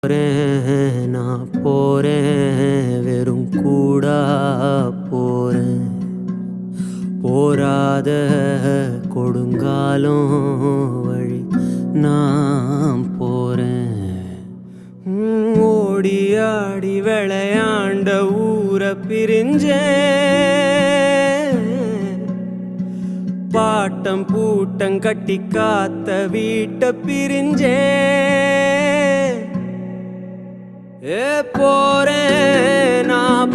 போறேன் நான் போறேன் வெறும் கூடா போறேன் போராத கொடுங்காலும் வழி நான் போறேன் ஓடி ஆடி விளையாண்ட ஊரை பிரிஞ்சேன் பாட்டம் பூட்டம் கட்டி காத்த வீட்டை பிரிஞ்சேன் போறேன் நான்